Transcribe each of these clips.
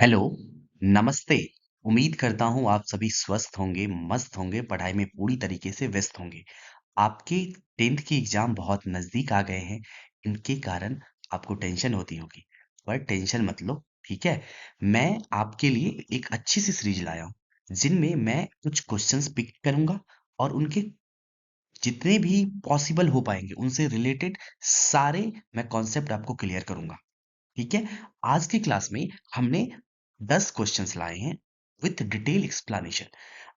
Hello, नमस्ते। उम्मीद करता हूँ आप सभी स्वस्थ होंगे, मस्त होंगे, पढ़ाई में पूरी तरीके से व्यस्त होंगे। आपके 10th के एग्ज़ाम बहुत नज़दीक आ गए हैं, इनके कारण आपको टेंशन होती होगी, पर टेंशन मत लो, ठीक है? मैं आपके लिए एक अच्छी सी सीरीज़ लाया हूँ, जिनमें मैं कुछ क्वेश्चंस पिक करूँगा और उनके जितने भी पॉसिबल हो पाएँगे, उनसे रिलेटेड सारे मैं कॉन्सेप्ट आपको क्लियर करूँगा। ठीक है? आज की क्लास में हमने 10 क्वेश्चंस लाए हैं विथ डिटेल एक्सप्लेनेशन।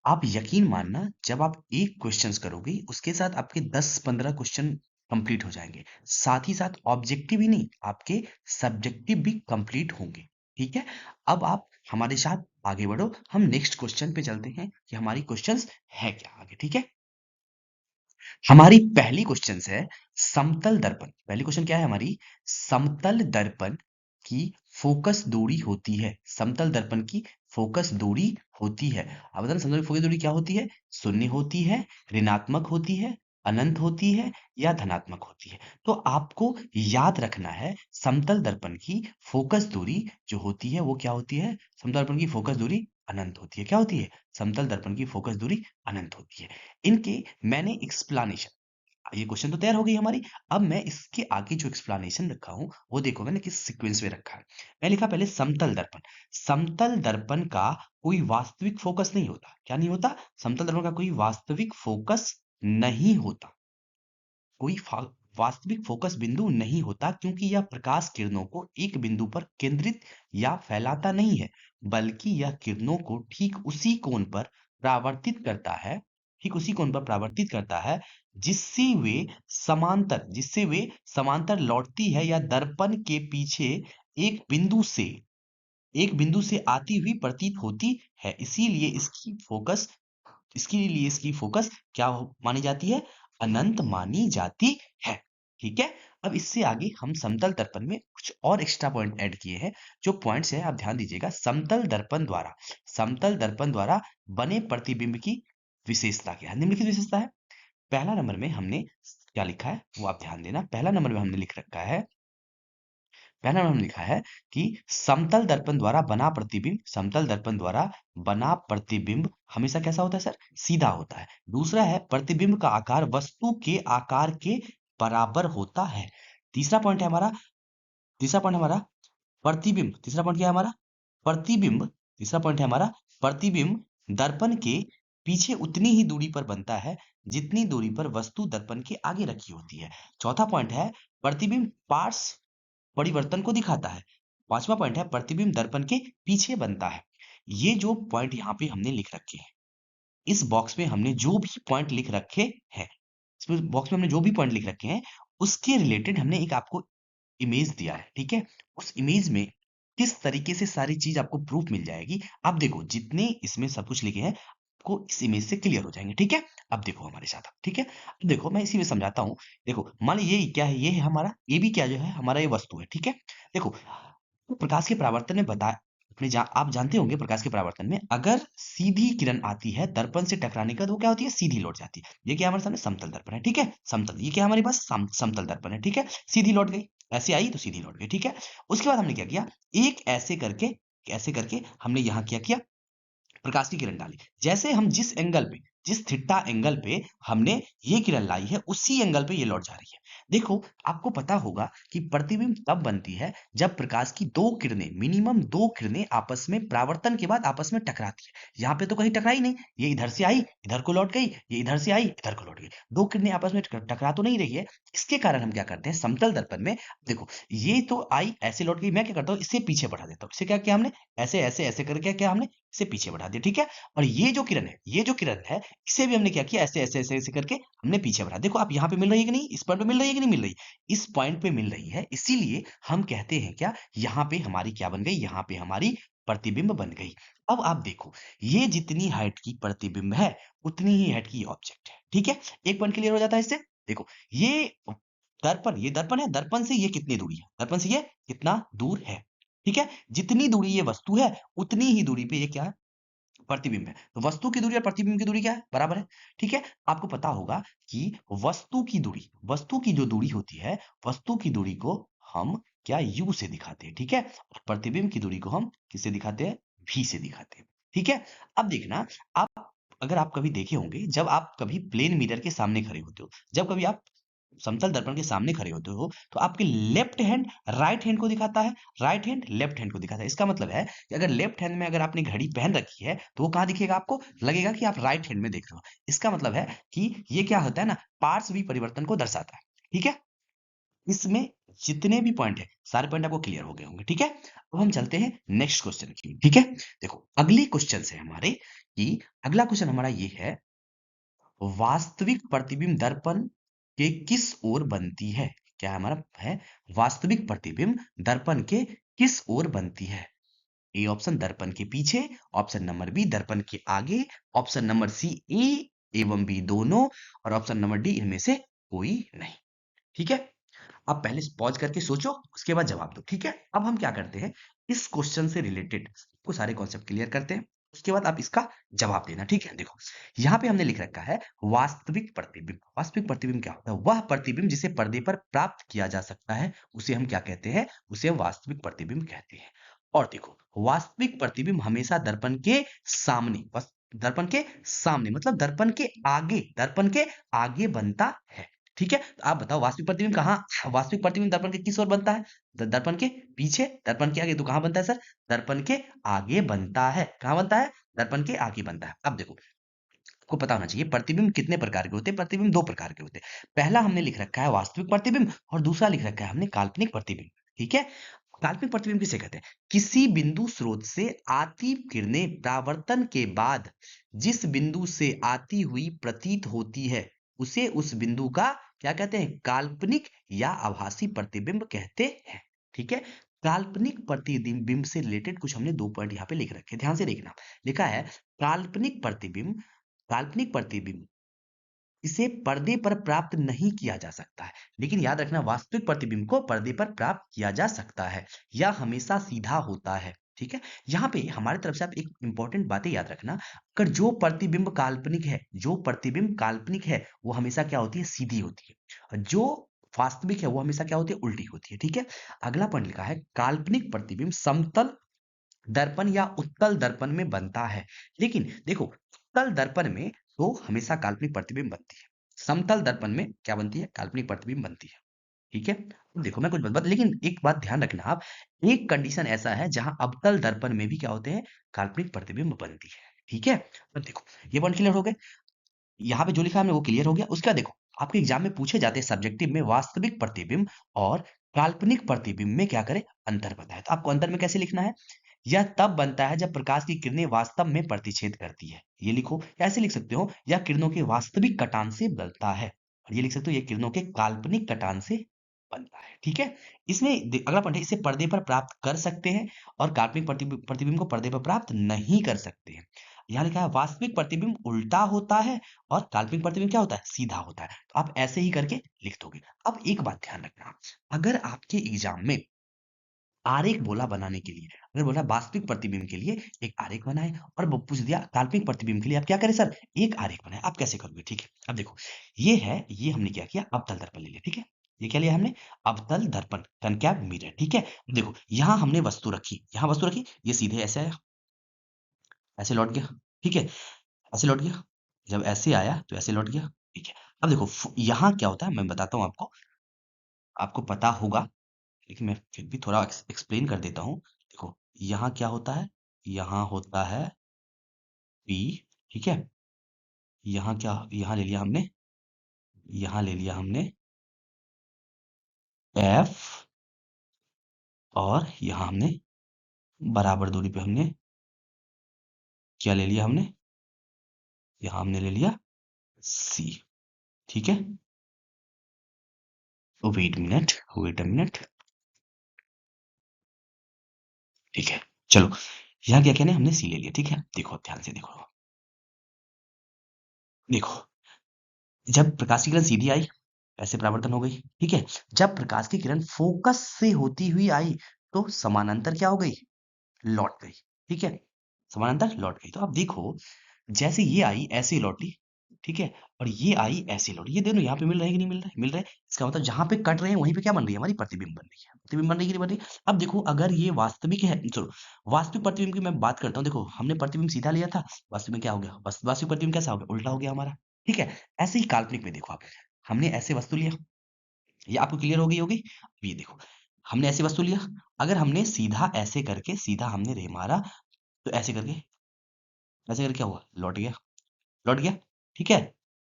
आप यकीन मानना जब आप एक क्वेश्चंस करोगे उसके साथ आपके 10-15 क्वेश्चन कंप्लीट हो जाएंगे। साथ ही साथ ऑब्जेक्टिव ही नहीं, आपके सब्जेक्टिव भी कंप्लीट होंगे। ठीक है? अब आप हमारे साथ आगे बढ़ो। हम नेक्स्ट क्वेश्चन पे चलते हैं कि हमारी क्वेश्चंस है क्या आगे। ठीक है? हमारी पहली क्वेश्चन है समतल दर्पण। पहली क्वेश्चन क्या है हमारी? समतल दर्पण की फोकस दूरी होती है। समतल दर्पण की फोकस दूरी होती है। अब बताना समतल फोकस दूरी क्या होती है? शून्य होती है, ऋणात्मक होती है, अनंत होती है या धनात्मक होती है। तो आपको याद रखना है समतल दर्पण की फोकस दूरी जो होती है वो क्या होती है? समतल दर्पण की फोकस दूरी अनंत होती है। क्या होती है? समतल दर्पण की फोकस दूरी अनंत होती है। इनके मैंने एक्सप्लेनेशन, ये क्वेश्चन तो तैयार हो गई हमारी। अब मैं इसके आगे जो एक्सप्लेनेशन रखा हूं वो देखो मैंने किस सीक्वेंस में रखा है। मैं लिखा पहले समतल दर्पण। समतल दर्पण का कोई वास्तविक फोकस नहीं होता। क्या नहीं होता? समतल दर्पण का कोई वास्तविक फोकस नहीं होता। कोई वास्तविक फोकस बिंदु नहीं होता क्योंकि यह प्रकाश किरणों को एक बिंदु पर केंद्रित या फैलाता नहीं है, बल्कि यह किरणों को ठीक उसी कोण पर परावर्तित करता है, ठीक उसी कोण पर परावर्तित करता है जिससे वे समांतर लौटती है या दर्पण के पीछे एक बिंदु से एक बिंदु से आती हुई प्रतीत होती है। इसके लिए इसकी फोकस क्या मानी जाती है? अनंत मानी जाती है। ठीक है? अब इससे आगे हम समतल दर्पण में कुछ और एक्स्ट्रा पॉइंट ऐड किए हैं। जो पॉइंट्स है आप ध्यान दीजिएगा। समतल दर्पण द्वारा बने प्रतिबिंब की विशेषता क्या है? निम्नलिखित विशेषता है। पहला नंबर में हमने क्या लिखा है वो आप ध्यान देना। पहला नंबर में हमने लिख रखा है, पहला नंबर में लिखा है कि समतल दर्पण द्वारा बना प्रतिबिंब हमेशा कैसा होता है सर? सीधा होता है। दूसरा है प्रतिबिंब का आकार वस्तु के आकार के बराबर होता है। तीसरा पॉइंट है हमारा तीसरा पॉइंट हमारा प्रतिबिंब। तीसरा पॉइंट क्या है हमारा? प्रतिबिंब। तीसरा पॉइंट है हमारा प्रतिबिंब दर्पण के पीछे उतनी ही दूरी पर बनता है जितनी दूरी पर वस्तु दर्पण के आगे रखी होती है। चौथा पॉइंट है प्रतिबिंब पार्श्व परिवर्तन को दिखाता है। पांचवा पॉइंट है प्रतिबिंब दर्पण के पीछे बनता है। ये जो पॉइंट यहाँ पे हमने लिख रखे हैं, इस बॉक्स में हमने जो भी पॉइंट लिख रखे हैं, इस बॉक्स में हमने जो भी पॉइंट लिख रखे हैं उसके रिलेटेड हमने एक आपको इमेज दिया है। ठीक है? उस इमेज में किस तरीके से सारी चीज आपको प्रूफ मिल जाएगी। अब देखो जितने इसमें सब कुछ लिखे हैं आपको इस इमेज से क्लियर हो जाएंगे। ठीक है? अब देखो हमारे साथ। ठीक है? अब देखो मैं इसी में समझाता हूँ। देखो मान लीजिए ये क्या है? ये है हमारा, ये भी क्या जो है हमारा ये वस्तु है। ठीक है? देखो तो प्रकाश के परावर्तन में बता आप जानते होंगे प्रकाश के परावर्तन में अगर सीधी किरण आती है दर्पण से टकराने का तो वो क्या होती है? सीधी लौट जाती है। ये क्या हमारे सामने समतल दर्पण है। ठीक है? समतल, ये क्या हमारे पास समतल दर्पण है। ठीक है? सीधी लौट गई, ऐसे आई तो सीधी लौट गई। ठीक है? उसके बाद हमने क्या किया? एक ऐसे करके हमने यहाँ क्या किया? प्रकाश की किरण डाली। जैसे हम जिस थीटा एंगल पे हमने ये किरण लाई है उसी एंगल पे ये लौट जा रही है। देखो आपको पता होगा कि प्रतिबिंब तब बनती है जब प्रकाश की मिनिमम दो किरणें आपस में परावर्तन के बाद आपस में टकराती है। यहाँ पे तो कहीं टकराई नहीं, ये इधर से आई इधर को लौट गई, ये इधर से आई इधर को लौट गई। दो किरणें आपस में टकरा तो नहीं रही है। इसके कारण हम क्या करते हैं समतल दर्पण में? देखो ये तो आई ऐसे लौट गई, मैं क्या करता हूँ इसे पीछे बढ़ा देता हूँ। इसे क्या किया हमने? ऐसे ऐसे ऐसे करके क्या हमने इसे पीछे बढ़ा दिया। ठीक है? और ये जो किरण है इसे भी हमने क्या किया? ऐसे ऐसे ऐसे ऐसे करके हमने पीछे बढ़ा। देखो आप यहाँ पे मिल रही है कि नहीं? इस पॉइंट पे मिल रही है कि नहीं मिल रही? इस पॉइंट पे मिल रही है, इसीलिए हम कहते हैं क्या? यहाँ पे हमारी क्या बन गई? यहाँ पे हमारी प्रतिबिंब बन गई। अब आप देखो ये जितनी हाइट की प्रतिबिंब है उतनी ही हाइट की ऑब्जेक्ट है। ठीक है? एक पॉइंट क्लियर हो जाता है इससे। देखो ये दर्पण है, दर्पण से ये कितनी दूरी है? दर्पण से ये कितना दूर है? ठीक है? जितनी दूरी ये वस्तु है उतनी ही दूरी पे ये क्या है? प्रतिबिंब है। तो वस्तु की दूरी और प्रतिबिंब की दूरी क्या है? बराबर है। ठीक है? आपको पता होगा कि वस्तु की जो दूरी होती है, वस्तु की दूरी को हम क्या यू से दिखाते हैं, ठीक है। और प्रतिबिंब की दूरी को हम किससे दिखाते हैं, भी से दिखाते हैं, ठीक है। अब देखना, आप अगर आप कभी देखे होंगे, जब आप कभी प्लेन मिरर के सामने खड़े होते हो, जब कभी आप समतल दर्पण के सामने खड़े होते हो, तो आपके लेफ्ट हैंड राइट हैंड को दिखाता है, राइट हैंड लेफ्ट हैंड को दिखाता है। इसका मतलब है कि अगर लेफ्ट हैंड में अगर आपने घड़ी पहन रखी है, तो वो कहाँ दिखेगा, आपको लगेगा कि आप राइट हैंड में देख रहे हो। इसका मतलब है कि ये क्या होता है ना, पार्श्वी परिवर्तन को दर्शाता है, ठीक है। इसमें जितने भी पॉइंट है, सारे पॉइंट आपको क्लियर हो गए होंगे, ठीक है। अब हम चलते हैं नेक्स्ट क्वेश्चन की, ठीक है। देखो अगले क्वेश्चन से हमारे कि अगला क्वेश्चन हमारा ये है, वास्तविक प्रतिबिंब दर्पण के किस ओर बनती है। क्या हमारा है, वास्तविक प्रतिबिंब दर्पण के किस ओर बनती है। ए ऑप्शन दर्पण के पीछे, ऑप्शन नंबर बी दर्पण के आगे, ऑप्शन नंबर सी ए एवं बी दोनों, और ऑप्शन नंबर डी इनमें से कोई नहीं, ठीक है। आप पहले पॉज करके सोचो, उसके बाद जवाब दो, ठीक है। अब हम क्या करते हैं, इस क्वेश्चन से रिलेटेड को सारे कॉन्सेप्ट क्लियर करते हैं, उसके बाद आप इसका जवाब देना, ठीक है। देखो यहाँ पे हमने लिख रखा है वास्तविक प्रतिबिंब। वास्तविक प्रतिबिंब क्या होता है, वह प्रतिबिंब जिसे पर्दे पर प्राप्त किया जा सकता है, उसे हम क्या कहते हैं, उसे हम वास्तविक प्रतिबिंब कहते हैं। और देखो वास्तविक प्रतिबिंब हमेशा दर्पण के सामने, बस दर्पण के सामने मतलब दर्पण के आगे, दर्पण के आगे बनता है, ठीक है। तो आप बताओ वास्तविक प्रतिबिंब कहाँ, वास्तविक प्रतिबिंब दर्पण के किस ओर बनता है, दर्पण के पीछे, दर्पण के आगे, तो कहाँ बनता है सर, दर्पण के आगे बनता है। कहाँ बनता है, दर्पण के आगे बनता है। अब देखो आपको पता होना चाहिए प्रतिबिंब कितने प्रकार के होते हैं, प्रतिबिंब दो प्रकार के होते हैं। पहला हमने लिख रखा है वास्तविक प्रतिबिंब, और दूसरा लिख रखा है हमने काल्पनिक प्रतिबिंब, ठीक है। काल्पनिक प्रतिबिंब किसे कहते हैं, किसी बिंदु स्रोत से आती किरणें परावर्तन के बाद जिस बिंदु से आती हुई प्रतीत होती है, उसे उस बिंदु का क्या कहते हैं, काल्पनिक या आभासी प्रतिबिंब कहते हैं, ठीक है। काल्पनिक प्रतिबिंब से रिलेटेड कुछ हमने दो पॉइंट यहाँ पे लिख रखे हैं, ध्यान से देखना। लिखा है काल्पनिक प्रतिबिंब, काल्पनिक प्रतिबिंब इसे पर्दे पर प्राप्त नहीं किया जा सकता है, लेकिन याद रखना वास्तविक प्रतिबिंब को पर्दे पर प्राप्त किया जा सकता है, यह हमेशा सीधा होता है, ठीक है। यहाँ पे हमारी तरफ से आप एक इंपॉर्टेंट बातें याद रखना, अगर जो प्रतिबिंब काल्पनिक है, जो प्रतिबिंब काल्पनिक है वो हमेशा क्या होती है, सीधी होती है, और जो वास्तविक है वो हमेशा क्या होती है, उल्टी होती है, ठीक है। अगला पॉइंट लिखा है काल्पनिक प्रतिबिंब समतल दर्पण या उत्तल दर्पण में बनता है, लेकिन देखो उत्तल दर्पण में तो हमेशा काल्पनिक प्रतिबिंब बनती है, समतल दर्पण में क्या बनती है, काल्पनिक प्रतिबिंब बनती है, ठीक है। अब देखो मैं कुछ बता, लेकिन एक बात ध्यान रखना आप, एक कंडीशन ऐसा है जहां अवतल दर्पण में भी क्या होते हैं, काल्पनिक प्रतिबिंब बनती है, ठीक है। अब देखो ये पॉइंट क्लियर हो गए, यहाँ पे जो लिखा है हमने वो क्लियर हो गया। उसका देखो आपके एग्जाम में पूछे जाते हैं सब्जेक्टिव में वास्तविक प्रतिबिंब और काल्पनिक प्रतिबिंब में क्या करें, अंतर बताए। तो आपको अंतर में कैसे लिखना है, यह तब बनता है जब प्रकाश की किरणें वास्तव में प्रतिच्छेद करती है, ये लिखो। या ऐसे लिख सकते हो, यह किरणों के वास्तविक कटान से बनता है, और ये लिख सकते हो, यह किरणों के काल्पनिक कटान से बनता है, ठीक है। इसमें अगला पॉइंट है, इसे पर्दे पर प्राप्त कर सकते हैं और काल्पनिक प्रतिबिंब को पर्दे पर प्राप्त नहीं कर सकते हैं। यहाँ लिखा है वास्तविक प्रतिबिंब उल्टा होता है और काल्पनिक प्रतिबिंब क्या होता है, सीधा होता है। तो आप ऐसे ही करके लिख दोगे। अब एक बात ध्यान रखना, अगर आपके एग्जाम में आरेख बोला बनाने के लिए, अगर बोला वास्तविक प्रतिबिंब के लिए एक आरेख बनाए, और वो पूछ दिया काल्पनिक प्रतिबिंब के लिए आप क्या करें सर, एक आरेख बनाए, आप कैसे करोगे, ठीक है। अब देखो ये है, ये हमने क्या किया, अवतल दर्पण ले लिया, ठीक है। ये क्या लिया हमने, अवतल दर्पण, कनकैव मिरर, ठीक है। देखो यहाँ हमने वस्तु रखी, यहाँ वस्तु रखी, ये सीधे ऐसे आया, ऐसे लौट गया, ठीक है, ऐसे लौट गया, जब ऐसे आया तो ऐसे लौट गया, ठीक है। अब देखो यहाँ क्या होता है, मैं बताता हूँ आपको, आपको पता होगा, लेकिन मैं फिर भी थोड़ा एक्सप्लेन कर देता हूँ। देखो यहाँ क्या होता है, यहाँ होता है P, ठीक है। यहाँ क्या, यहाँ ले लिया हमने, यहाँ ले लिया हमने F, और यहाँ हमने बराबर दूरी पे हमने क्या ले लिया हमने, यहाँ हमने ले लिया C, ठीक है। Wait minute, wait a minute, ठीक है। चलो यहाँ क्या कहने, हमने C ले लिया, ठीक है। देखो अब ध्यान से देखो, देखो जब प्रकाश की किरण सीधी आई, ऐसे परावर्तन हो गई, ठीक है। जब प्रकाश की किरण फोकस से होती हुई आई, तो समानांतर क्या हो गई, लौट गई, ठीक है। समानांतर लौट गई। तो अब देखो जैसे ये आई ऐसे ही लौटी, ठीक है, और ये आई ऐसे लोड, ये दोनों यहाँ पे मिल रहे हैं कि नहीं मिल रहे, मिल रहे हैं। इसका मतलब जहां पे कट रहे हैं वहीं पे क्या बन रही है, हमारी प्रतिबिंब बन रही है। प्रतिबिंब बन रही है कि नहीं बन रही। अब देखो अगर ये वास्तविक है, चलो वास्तविक प्रतिबिंब की मैं बात करता हूँ। देखो हमने प्रतिबिंब सीधा लिया था, वास्तविक में क्या हो गया, वास्तविक प्रतिबिंब कैसा हो गया, उल्टा हो गया हमारा। ठीक है, ऐसे ही काल्पनिक में देखो आप, हमने ऐसे वस्तु लिया, ये आपको क्लियर हो गई होगी। अब ये देखो हमने ऐसे वस्तु लिया, अगर हमने सीधा ऐसे करके सीधा हमने रे मारा, तो ऐसे करके क्या हुआ, लौट गया, लौट गया। ठीक है,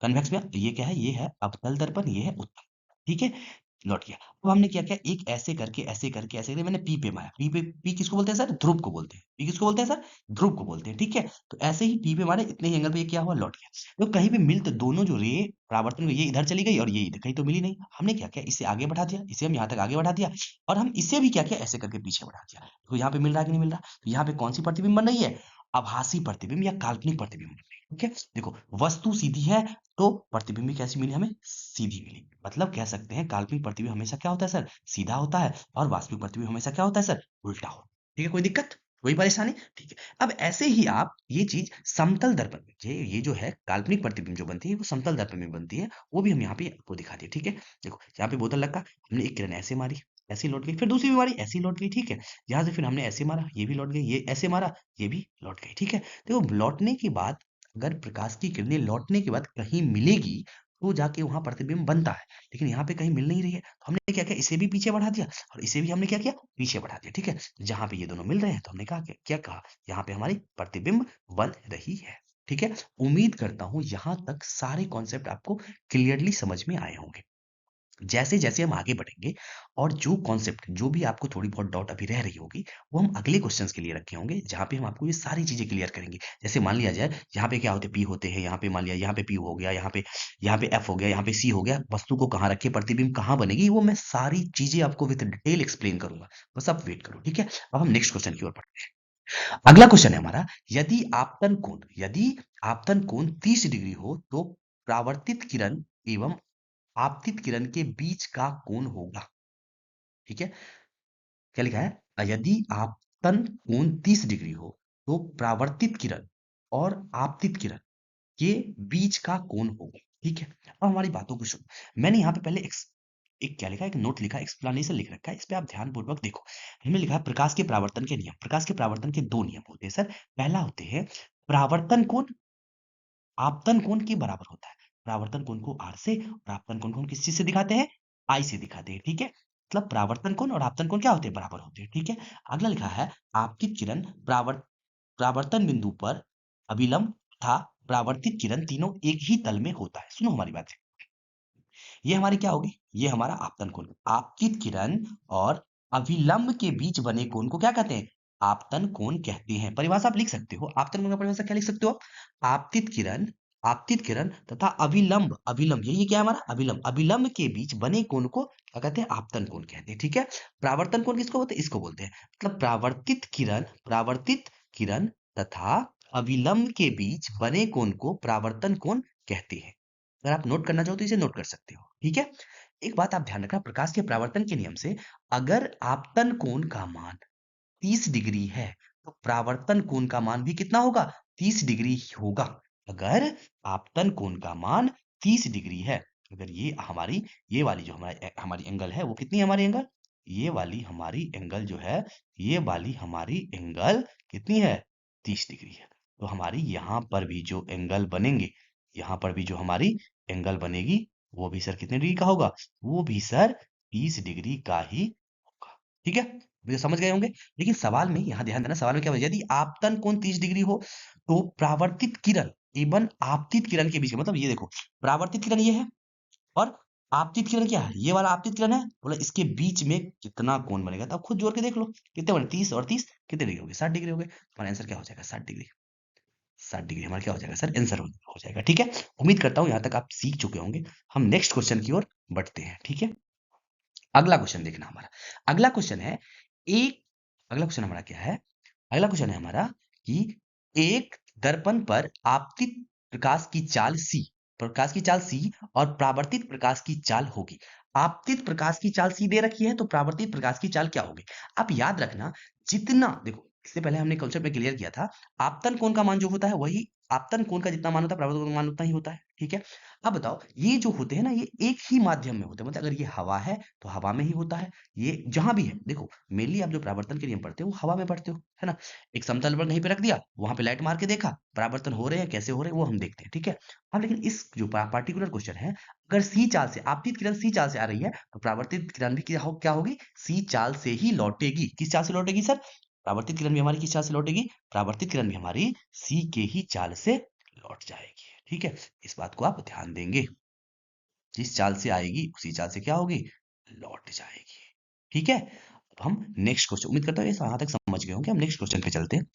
कन्वेक्स में ये क्या है, ये है अवतल दर्पण, ये है उत्तल। ठीक है, लौट गया। अब हमने क्या किया, एक ऐसे करके मैंने पी पे मारा। पी किसको बोलते हैं सर, ध्रुव को बोलते हैं। पी किसको बोलते हैं सर, ध्रुव को बोलते हैं। ठीक है, तो ऐसे ही पी पे मारे, इतने ही एंगल पे ये क्या हुआ, लौट गया। तो कहीं भी मिल, तो दोनों जो रे परावर्तन हुई, ये इधर चली गई और ये इधर, कहीं तो मिली नहीं। हमने क्या किया, इसे आगे बढ़ा दिया, इसे हम यहाँ तक आगे बढ़ा दिया, और हम इसे भी क्या किया, ऐसे करके पीछे बढ़ा दिया। तो यहाँ पे मिल रहा है कि नहीं मिल रहा, तो यहाँ पे कौन सी प्रतिबिंब बन रही है, आभासी प्रतिबिंब या काल्पनिक प्रतिबिंब बन रही है। ठीक है, देखो वस्तु सीधी है, तो प्रतिबिंब भी कैसी मिली हमें, सीधी मिली। मतलब कह सकते हैं काल्पनिक प्रतिबिंब हमेशा क्या होता है सर, सीधा होता है, और वास्तविक प्रतिबिंब हमेशा क्या होता है सर, उल्टा हो। ठीक है, कोई दिक्कत, कोई परेशानी। ठीक है, अब ऐसे ही आप ये चीज समतल दर्पण में, ये जो है काल्पनिक प्रतिबिंब जो बनती है वो समतल दर्पण में बनती है, वो भी हम यहाँ पे आपको दिखा दिए। ठीक है, देखो यहाँ पे बोतल रखा, हमने एक किरण ऐसे मारी, ऐसी लौट गई, फिर दूसरी भी मारी, ऐसी लौट गई। ठीक है, यहाँ से फिर हमने ऐसे मारा, ये भी लौट गई, ये ऐसे मारा, ये भी लौट गई। ठीक है, देखो लौटने के बाद, अगर प्रकाश की किरणें लौटने के बाद कहीं मिलेगी, तो जाके वहां प्रतिबिंब बनता है। लेकिन यहाँ पे कहीं मिल नहीं रही है, तो हमने क्या किया, इसे भी पीछे बढ़ा दिया, और इसे भी हमने क्या किया, पीछे बढ़ा दिया। ठीक है, जहां पे ये दोनों मिल रहे हैं, तो हमने कहा क्या कहा, यहाँ पे हमारी प्रतिबिंब बन रही है। ठीक है, उम्मीद करता हूं यहां तक सारे कॉन्सेप्ट आपको क्लियरली समझ में आए होंगे। जैसे जैसे हम आगे बढ़ेंगे, और जो कॉन्सेप्ट, जो भी आपको थोड़ी बहुत डाउट अभी रह रही होगी, वो हम अगले क्वेश्चंस के लिए रखे होंगे, जहां पे हम आपको ये सारी चीजें क्लियर करेंगे। जैसे मान लिया जाए, यहाँ पे क्या होते, पी होते हैं, यहाँ पे मान लिया, यहाँ पे पी हो गया, यहाँ पे एफ हो गया, यहाँ पे सी हो गया, वस्तु को कहाँ रखे, प्रतिबिंब कहाँ बनेगी, वो मैं सारी चीजें आपको विद डिटेल एक्सप्लेन करूंगा। बस आप वेट करो। ठीक है, अब हम नेक्स्ट क्वेश्चन की ओर बढ़ते हैं। अगला क्वेश्चन है हमारा, यदि आपतन कोण 30 डिग्री हो, तो परावर्तित किरण एवं आपतित किरण के बीच का कोण होगा। ठीक है, क्या लिखा है, यदि आपतन कोण 30 डिग्री हो, तो परावर्तित किरण और आपतित किरण के बीच का कोण होगा। ठीक है, अब हमारी बातों को सुनो। मैंने यहाँ पे पहले एक क्या लिखा है, एक नोट लिखा है, एक्सप्लेनेशन लिख रखा है, इस पे आप ध्यान पूर्वक देखो। हमने लिखा है प्रकाश के परावर्तन के नियम। प्रकाश के परावर्तन के दो नियम होते हैं सर। पहला होते हैं, परावर्तन कोण आपतन कोण के बराबर होता है। परावर्तन कोण को आर से, और आपतन कोण को हम किस चीज से दिखाते हैं, आई से दिखाते हैं। ठीक है, मतलब परावर्तन कोण और आपतन कोण क्या होते हैं, बराबर होते हैं। ठीक है, अगला लिखा है, आपतित किरण परावर्तन बिंदु पर अभिलंब तथा परावर्तित किरण तीनों एक ही तल में होता है। सुनो हमारी बात, ये हमारी क्या होगी, ये हमारा आपतन कोण। आपतित किरण और अभिलंब के बीच बने कोण को क्या कहते हैं, आपतन कोण कहते हैं। परिभाषा आप लिख सकते हो, आपतन कोण का परिभाषा क्या लिख सकते हो आप, आपतित किरण, आपतित किरण तथा अभिलंब, अभिलंब ये क्या है हमारा, अभिलंब, अभिलंब के बीच बने कोण को क्या कहते हैं, आपतन कोण कहते हैं। ठीक है, परावर्तन कोण किसको बोलते हैं, इसको बोलते हैं। मतलब परावर्तित किरण तथा अभिलंब के बीच बने कोण को परावर्तन कोण कहते हैं। अगर आप नोट करना चाहो तो इसे नोट कर सकते हो। ठीक है, एक बात आप ध्यान रखना, प्रकाश के परावर्तन के नियम से, अगर आपतन कोण का मान 30 डिग्री है, तो परावर्तन कोण का मान भी कितना होगा, 30 डिग्री होगा। अगर आपतन कोण का मान 30 डिग्री है, अगर ये वाली जो हमारी एंगल है, वो कितनी है हमारी एंगल, ये वाली हमारी एंगल जो है, ये वाली हमारी एंगल कितनी है, 30 डिग्री है। तो हमारी यहाँ पर भी जो एंगल बनेंगे, यहाँ पर भी जो हमारी एंगल बनेगी, वो भी सर कितने डिग्री का होगा, वो भी सर 30 डिग्री का ही होगा। ठीक है, मुझे समझ गए होंगे। लेकिन सवाल में यहाँ ध्यान देना, सवाल में क्या होगा, यदि आपतन कोण 30 डिग्री हो, तो परावर्तित किरण एवं आपतित किरण के बीच में, मतलब ये देखो, परावर्तित किरण ये है, और आपतित किरण क्या है, ये वाला आपतित किरण है, बोला इसके बीच में कितना कोण बनेगा, तो आप खुद जोड़ के देख लो, कितने बने, 30 और 30 कितने डिग्री हो गए, 60 डिग्री हो गए। हमारा आंसर क्या हो जाएगा, 60 डिग्री। 60 डिग्री हमारा क्या हो जाएगा सर, आंसर हो जाएगा। ठीक है, उम्मीद करता हूँ यहाँ तक आप सीख चुके होंगे। हम नेक्स्ट क्वेश्चन की ओर बढ़ते हैं। ठीक है, अगला क्वेश्चन देखना हमारा, अगला क्वेश्चन है, एक अगला क्वेश्चन हमारा क्या है, अगला क्वेश्चन है हमारा कि एक दर्पण पर आपतित प्रकाश की चाल सी, प्रकाश की चाल सी और परावर्तित प्रकाश की चाल होगी। आपतित प्रकाश की चाल सी दे रखी है, तो परावर्तित प्रकाश की चाल क्या होगी। आप याद रखना, जितना देखो इससे पहले हमने कॉन्सेप्ट में क्लियर किया था, आपतन कोण का मान जो होता है वही आपतन कोण का जितना मान होता है परावर्तन कोण का मान उतना ही होता है, ठीक है। अब बताओ ये जो होते हैं ना, ये एक ही माध्यम में होते हैं, मतलब अगर ये हवा है तो हवा में ही होता है, ये जहां भी है। देखो मेनली आप जो परावर्तन के नियम पढ़ते हो वो हवा में पढ़ते हो, है ना। एक समतल पर कहीं पे रख दिया, वहां पे लाइट मार के देखा, परावर्तन हो रहे हैं कैसे हो रहे हैं वो हम देखते हैं, ठीक है। अब लेकिन इस जो पार्टिकुलर क्वेश्चन है, अगर सी चाल से आपतित किरण सी चाल से आ रही है तो परावर्तित किरण भी क्या होगी, सी चाल से ही लौटेगी। किस चाल से लौटेगी सर? परावर्तित किरण भी हमारी किस चाल से लौटेगी? परावर्तित किरण भी हमारी सी के ही चाल से लौट जाएगी, ठीक है। इस बात को आप ध्यान देंगे, जिस चाल से आएगी उसी चाल से क्या होगी, लौट जाएगी, ठीक है। अब हम नेक्स्ट क्वेश्चन, उम्मीद करता हूँ ये यहाँ तक समझ गए होंगे। हम नेक्स्ट क्वेश्चन पे चलते हैं।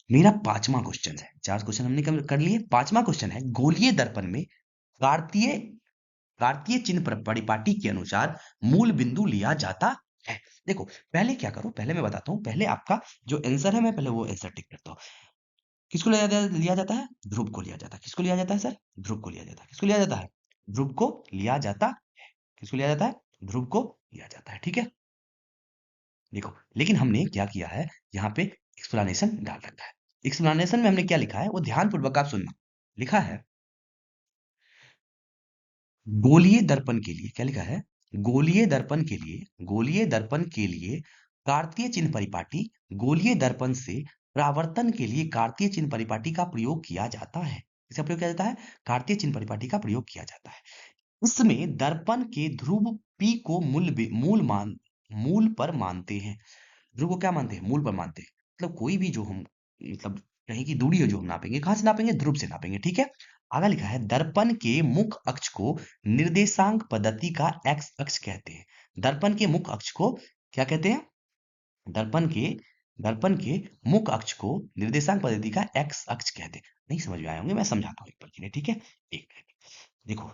मेरा पांचवा क्वेश्चन है, चार क्वेश्चन हमने कर लिए, पांचवा क्वेश्चन है, गोलीय दर्पण में कार्तीय कार्तीय चिन्ह परिपाटी के अनुसार मूल बिंदु लिया जाता है। देखो पहले क्या करो, पहले मैं बताता हूँ, पहले आपका जो आंसर है मैं पहले वो आंसर टिक करता हूँ। किसको लिया जाता है? ध्रुव को लिया जाता है। किसको लिया जाता है सर? ध्रुव को लिया जाता है। किसको लिया जाता है? ध्रुव को लिया जाता है। किसको लिया जाता है? ध्रुव को लिया जाता है, ठीक है। देखो लेकिन हमने क्या किया है, यहाँ पे एक्सप्लेनेशन डाल रखा है। एक्सप्लेनेशन में हमने क्या लिखा है वो ध्यान पूर्वक आप सुनना। लिखा है गोलीय दर्पण के लिए, क्या लिखा है? गोलीय दर्पण के लिए कार्तीय चिन्ह परिपाटी, गोलीय दर्पण से परावर्तन के लिए कार्तीय चिन्ह परिपाटी का प्रयोग किया जाता है। इसका प्रयोग किया जाता है, कार्तीय चिन्ह परिपाटी का प्रयोग किया जाता है। इसमें दर्पण के ध्रुव P को मूल पर मानते हैं। ध्रुव को क्या मानते हैं? मूल पर मानते हैं। मतलब कोई भी जो हम, मतलब कहीं की दूरी है जो हम नापेंगे, कहाँ से नापेंगे? ध्रुव से नापेंगे, ठीक है। आगे लिखा है दर्पण के मुख अक्ष को निर्देशांक पद्धति का एक्स अक्ष कहते हैं। दर्पण के मुख अक्ष को क्या कहते हैं? दर्पण के दर्पण के मुख अक्ष को निर्देशांक पद्धति का एक्स अक्ष कहते हैं। नहीं समझ में आए होंगे, मैं समझाता हूँ एक पल के लिए, ठीक है। एक मिनट देखो,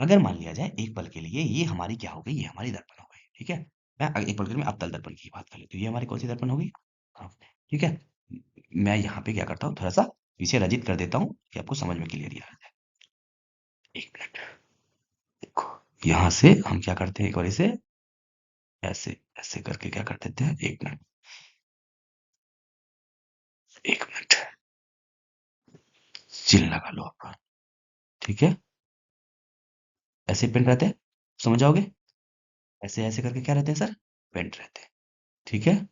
अगर मान लिया जाए एक पल के लिए ये हमारी क्या हो गई, ये हमारी दर्पण हो गई, ठीक है। मैं एक पल के लिए मैं अवतल दर्पण की बात कर लेती हूँ, ये हमारी कौन सी दर्पण होगी? हाँ, ठीक है। मैं यहाँ पे क्या करता हूँ, थोड़ा सा इसे रजित कर देता हूँ कि आपको समझ में क्लियर आ जाए। एक मिनट देखो, यहाँ से हम क्या करते हैं, एक बार इसे ऐसे ऐसे करके क्या कर देते हैं, एक मिनट एक मिनट, चिल लगा लो आपका, ठीक है। ऐसे पेन रहते हैं, समझ जाओगे। ऐसे ऐसे करके क्या रहते हैं सर? पेंट रहते हैं, ठीक है।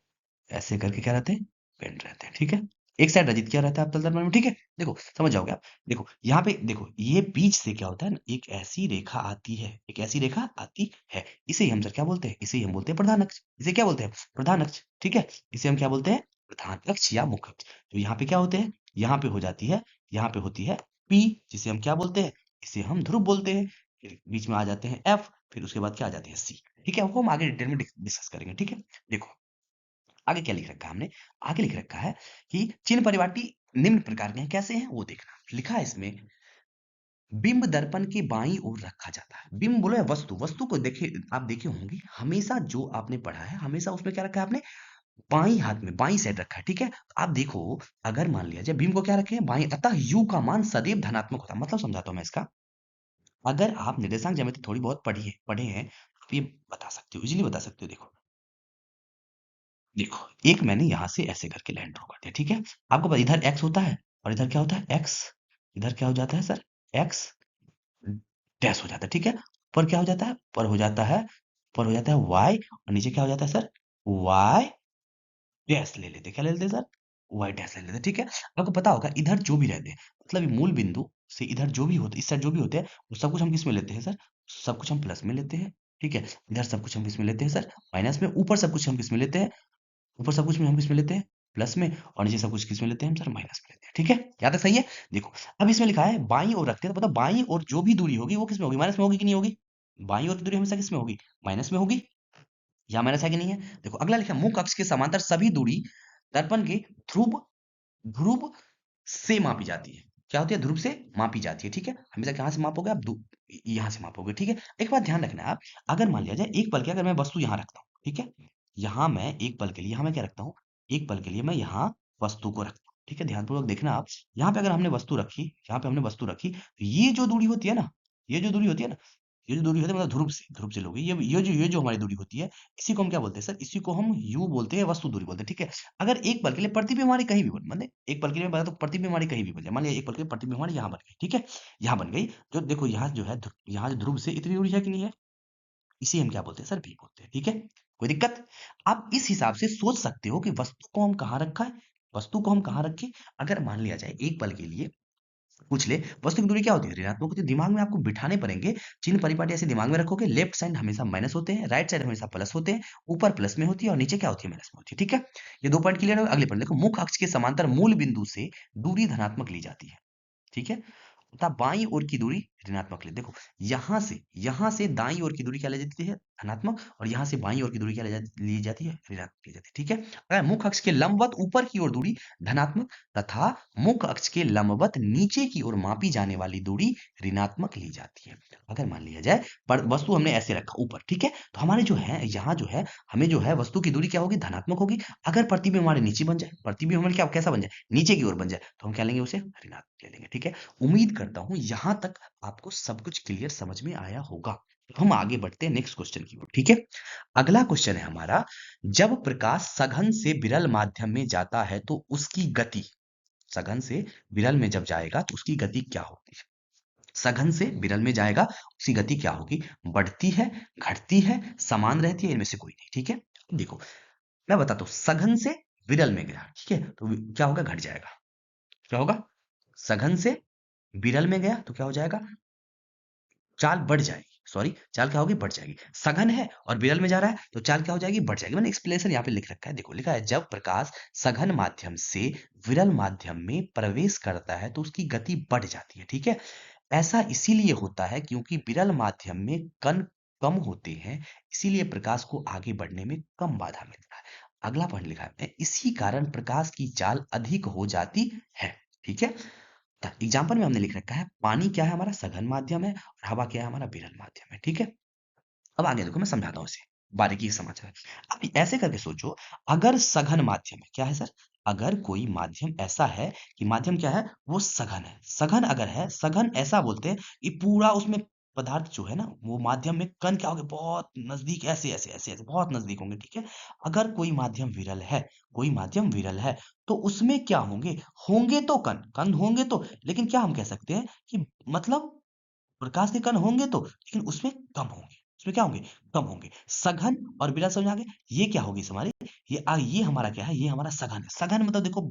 ऐसे करके क्या रहते हैं? पेंट रहते हैं, ठीक है। एक साइड रजित क्या रहता है अवतल दर्पण में, ठीक है। देखो समझ जाओगे आप। देखो यहाँ पे देखो, ये बीच से क्या होता है ना, एक ऐसी रेखा आती है, एक ऐसी रेखा आती है। इसे ही हम सर क्या बोलते हैं? इसे ही हम बोलते हैं प्रधान अक्ष। इसे क्या बोलते हैं? प्रधान अक्ष, ठीक है। इसे हम क्या बोलते हैं? प्रधान अक्ष या मुख्य अक्ष। तो यहाँ पे क्या होते हैं? यहाँ पे हो जाती है, यहाँ पे होती है पी, जिसे हम क्या बोलते हैं? इसे हम ध्रुव बोलते हैं। फिर बीच में आ जाते हैं एफ, फिर उसके बाद क्या आ जाती है सी, ठीक है। वो हम आगे डिटेल में डिस्कस करेंगे, ठीक है। देखो आगे क्या लिख रखा है हमने, आगे लिख रखा है कि चिन्ह परिपाटी निम्न प्रकार के हैं, कैसे हैं वो देखना। लिखा है इसमें, बिंब दर्पण के बाईं ओर रखा जाता है। बिंब बोलो या वस्तु, वस्तु को देखे आप देखे होंगे हमेशा, जो आपने पढ़ा है हमेशा उसमें क्या रखा है आपने? बाईं हाथ में बाईं साइड रखा है, ठीक है। तो आप देखो, अगर मान लिया जाए बिंब को क्या रखे हैं? बाईं, अतः यू का मान सदैव धनात्मक होता है। मतलब समझाता हूं मैं इसका, अगर आप निर्देशांक ज्यामिति थोड़ी बहुत पढ़े हैं, आप ये बता सकते हो, इजीली बता सकते हो। देखो देखो, एक मैंने यहां से ऐसे करके लाइन ड्रॉ कर दिया, ठीक है। आपको पता इधर एक्स होता है और इधर क्या होता है? एक्स। इधर क्या हो जाता है सर? एक्स डैश हो जाता है, ठीक है। ऊपर क्या हो जाता है? ऊपर हो जाता है, ऊपर हो जाता है वाई, और नीचे क्या हो जाता है सर? वाई डैश ले लेते, क्या ले लेते सर? वाई डैश ले लेते, ठीक है। आपको पता होगा इधर जो भी रहते हैं, मतलब ये मूल बिंदु से इधर जो भी होते, इस साइड जो भी होते हैं, वो सब कुछ हम किस में लेते हैं सर? सब कुछ हम प्लस में लेते हैं, ठीक है। इधर सब कुछ हम किस में लेते हैं सर? माइनस में। ऊपर सब कुछ हम किस में लेते हैं? ऊपर सब कुछ में हम किसमें लेते हैं? प्लस में। और नीचे सब कुछ किसमें लेते हैं हम सर? माइनस में लेते हैं, ठीक है। यहाँ तक सही है। देखो अब इसमें लिखा है बाईं ओर रखते हैं, तो पता बाईं ओर जो भी दूरी होगी वो किसमें होगी? माइनस में होगी कि नहीं होगी? बाईं ओर की दूरी हमेशा किसमें होगी? माइनस में होगी। यहाँ माइनस है कि नहीं है? देखो अगला लिखा है, मुख अक्ष के समांतर सभी दूरी दर्पण के ध्रुव ध्रुव से मापी जाती है। क्या होती है? ध्रुव से मापी जाती है, ठीक है। हमेशा कहाँ से मापोगे आप? यहाँ से मापोगे, ठीक है। एक बात ध्यान रखना है आप, अगर मान लिया जाए एक पल के अगर मैं वस्तु यहाँ रखता हूँ, ठीक है। यहाँ मैं एक पल के लिए, यहाँ मैं क्या रखता हूँ? एक पल के लिए मैं यहाँ वस्तु को रखता हूँ, ठीक है। ध्यानपूर्वक देखना आप, यहाँ पे अगर हमने वस्तु रखी, यहाँ पे हमने वस्तु रखी, तो ये जो दूरी होती है ना, ये जो दूरी होती है ना, ये जो दूरी होती है मतलब ध्रुव से लोगे, ये जो हमारी दूरी होती है, इसी को हम क्या बोलते हैं सर? इसी को हम यू बोलते हैं, वस्तु दूरी बोलते हैं, ठीक है। अगर एक पल के लिए प्रतिबिंब हमारी कहीं भी बन, मतलब एक पल के लिए बना तो प्रतिबिंब हमारी कहीं भी बन जाए, मान लिया एक पल के लिए प्रतिबिंब हमारी यहाँ बन गई, ठीक है, यहाँ बन गई, तो देखो यहाँ जो है यहाँ जो ध्रुव से इतनी दूरी है कि नहीं है, इसे हम क्या बोलते हैं सर? भी बोलते हैं, ठीक है। कोई दिक्कत? आप इस हिसाब से सोच सकते हो कि वस्तु को हम कहाँ रखा है, वस्तु को हम कहाँ रखें। अगर मान लिया जाए एक पल के लिए पूछ ले वस्तु की दूरी क्या होती है? ऋणात्मक होती है। दिमाग में आपको बिठाने पड़ेंगे, चिन्ह परिपाटी ऐसे दिमाग में रखोगे, लेफ्ट साइड हमेशा माइनस होते हैं, राइट साइड हमेशा प्लस होते हैं, ऊपर प्लस में होती है और नीचे क्या होती है? माइनस में होती है, ठीक है। ये 2 पॉइंट क्लियर है। अगले पॉइंट देखो, मुख्य अक्ष के समांतर मूल बिंदु से दूरी धनात्मक ली जाती है, ठीक है। तथा बाईं ओर की दूरी ऋणात्मक ले, देखो यहाँ से दाईं ओर की दूरी क्या ले जाती है? धनात्मक, और यहाँ से बाईं ओर की दूरी क्या ली जाती है? ऋणात्मक ली जाती है, ठीक है। अगर मुख्य अक्ष के लंबवत ऊपर की ओर दूरी धनात्मक तथा मुख्य अक्ष के लंबवत नीचे की ओर मापी जाने वाली दूरी ऋणात्मक ली जाती है। अगर मान लिया जाए पर वस्तु हमने ऐसे रखा ऊपर, ठीक है, तो हमारे जो है यहाँ जो है हमें जो है वस्तु की दूरी क्या होगी? धनात्मक होगी। अगर प्रतिबिंब हमारे नीचे बन जाए, प्रतिबिंब हमारे क्या कैसा बन जाए? नीचे की ओर बन जाए, तो हम क्या लेंगे? उसे ऋणात्मक ले लेंगे, ठीक है। उम्मीद करता हूं यहां तक आपको सब कुछ क्लियर समझ में आया होगा। तो हम आगे बढ़ते हैं नेक्स्ट क्वेश्चन की ओर, ठीक है। अगला क्वेश्चन है हमारा, जब प्रकाश सघन से विरल माध्यम में जाता है तो उसकी गति, सघन से विरल में जब जाएगा तो उसकी गति क्या होती है? सघन से विरल में जाएगा, उसकी गति क्या होगी? बढ़ती है, घटती है, समान रहती है, इनमें से कोई नहीं, ठीक है। देखो मैं बताता हूँ, सघन से विरल में गया, ठीक है, तो क्या होगा? घट जाएगा। क्या होगा? सघन से विरल में गया तो क्या हो जाएगा? चाल बढ़ जाएगी, सॉरी, चाल क्या होगी? बढ़ जाएगी। सघन है और विरल में जा रहा है तो चाल क्या हो जाएगी? बढ़ जाएगी। मैंने एक्सप्लेनेशन यहाँ पे लिख रखा है, देखो लिखा है, जब प्रकाश सघन माध्यम से विरल माध्यम में प्रवेश करता है तो उसकी गति बढ़ जाती है, ठीक है। ऐसा इसीलिए होता है क्योंकि विरल माध्यम में कण कम होते हैं, इसीलिए प्रकाश को आगे बढ़ने में कम बाधा मिलता है। अगला पॉइंट लिखा है, इसी कारण प्रकाश की चाल अधिक हो जाती है, ठीक है। एग्जाम्पल में हमने लिख रखा है, पानी क्या है? हमारा सघन माध्यम है, और हवा क्या है? हमारा विरल माध्यम है, ठीक है। अब आगे देखो, मैं समझाता हूँ इसे बारीकी से समझ। अब ऐसे करके सोचो, अगर सघन माध्यम है, क्या है सर? अगर कोई माध्यम ऐसा है कि माध्यम क्या है? वो सघन है। सघन अगर है, सघन ऐसा बोलते हैं कि पूरा उसमें पदार्थ जो है ना, वो माध्यम में कण क्या होंगे? बहुत नजदीक, ऐसे ऐसे ऐसे ऐसे बहुत नजदीक होंगे, ठीक है। अगर कोई माध्यम विरल है, कोई माध्यम विरल है, तो उसमें क्या होंगे? होंगे तो कण, कण होंगे तो, लेकिन क्या हम कह सकते हैं कि मतलब प्रकाश के कण होंगे तो, लेकिन उसमें कम होंगे। उसमें क्या होंगे? कम होंगे। सघन और विरल समझ आ गए? ये क्या होगी हमारी? ये हमारा क्या है? ये हमारा सघन है। सघन मतलब देखो